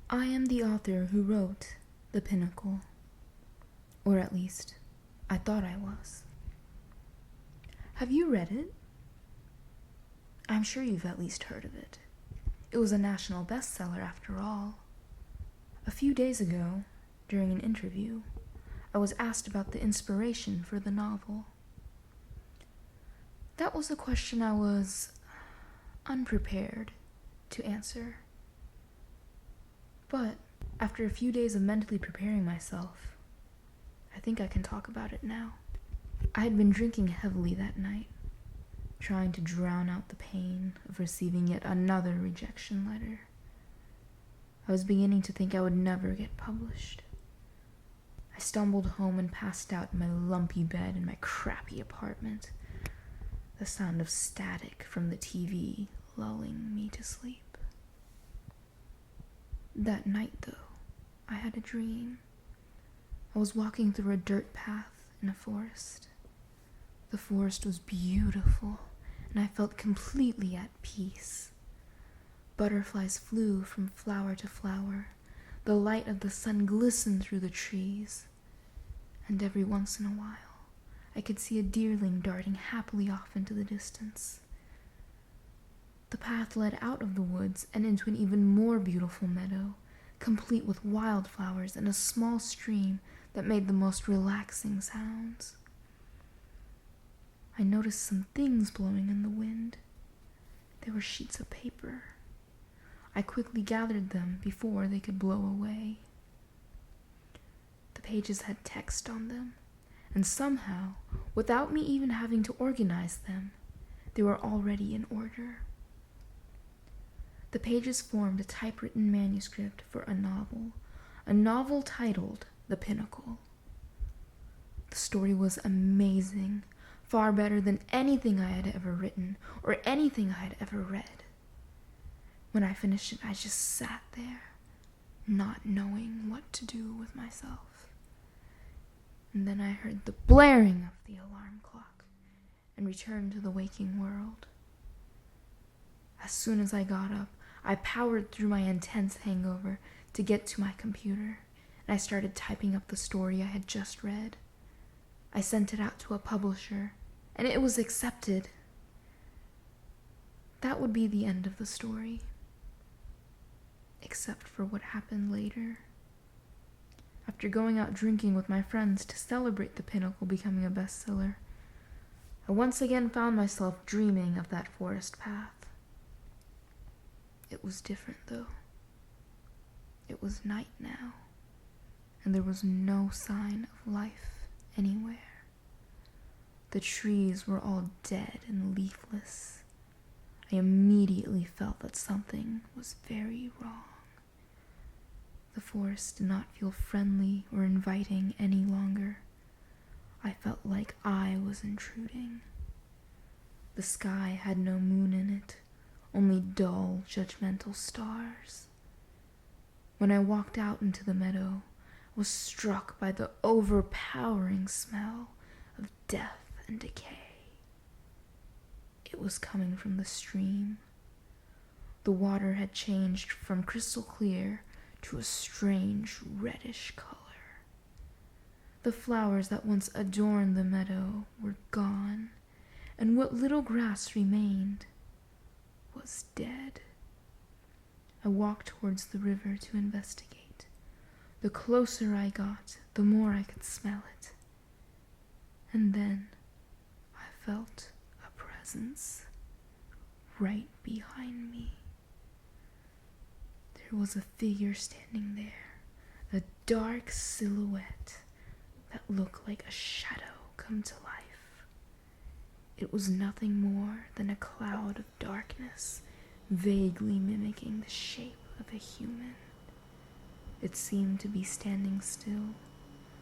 I am the author who wrote The Pinnacle. Or at least, I thought I was. Have you read it? I'm sure you've at least heard of it. It was a national bestseller after all. A few days ago, during an interview, I was asked about the inspiration for the novel. That was a question I was unprepared to answer. But after a few days of mentally preparing myself, I think I can talk about it now. I had been drinking heavily that night, trying to drown out the pain of receiving yet another rejection letter. I was beginning to think I would never get published. I stumbled home and passed out in my lumpy bed in my crappy apartment, the sound of static from the TV lulling me to sleep. That night, though, I had a dream. I was walking through a dirt path in a forest. The forest was beautiful, and I felt completely at peace. Butterflies flew from flower to flower. The light of the sun glistened through the trees, and every once in a while, I could see a deerling darting happily off into the distance. The path led out of the woods and into an even more beautiful meadow, complete with wildflowers and a small stream that made the most relaxing sounds. I noticed some things blowing in the wind. They were sheets of paper. I quickly gathered them before they could blow away. The pages had text on them, and somehow, without me even having to organize them, they were already in order. The pages formed a typewritten manuscript for a novel titled The Pinnacle. The story was amazing, far better than anything I had ever written or anything I had ever read. When I finished it, I just sat there, not knowing what to do with myself. And then I heard the blaring of the alarm clock and returned to the waking world. As soon as I got up, I powered through my intense hangover to get to my computer, and I started typing up the story I had just read. I sent it out to a publisher, and it was accepted. That would be the end of the story. Except for what happened later. After going out drinking with my friends to celebrate The Pinnacle becoming a bestseller, I once again found myself dreaming of that forest path. It was different, though. It was night now, and there was no sign of life anywhere. The trees were all dead and leafless. I immediately felt that something was very wrong. The forest did not feel friendly or inviting any longer. I felt like I was intruding. The sky had no moon in it, only dull, judgmental stars. When I walked out into the meadow, I was struck by the overpowering smell of death and decay. It was coming from the stream. The water had changed from crystal clear to a strange reddish color. The flowers that once adorned the meadow were gone, and what little grass remained was dead. I walked towards the river to investigate. The closer I got, the more I could smell it. And then I felt a presence right behind me. There was a figure standing there, a dark silhouette that looked like a shadow come to life. It was nothing more than a cloud of darkness, vaguely mimicking the shape of a human. It seemed to be standing still,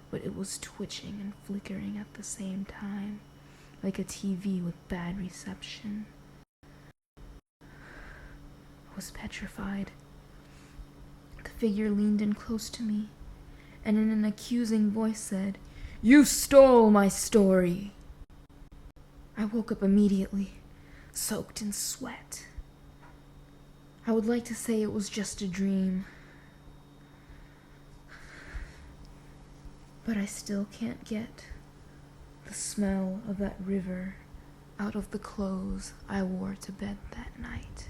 but it was twitching and flickering at the same time, like a TV with bad reception. I was petrified. The figure leaned in close to me, and in an accusing voice said, "You stole my story!" I woke up immediately, soaked in sweat. I would like to say it was just a dream, But I still can't get the smell of that river out of the clothes I wore to bed that night.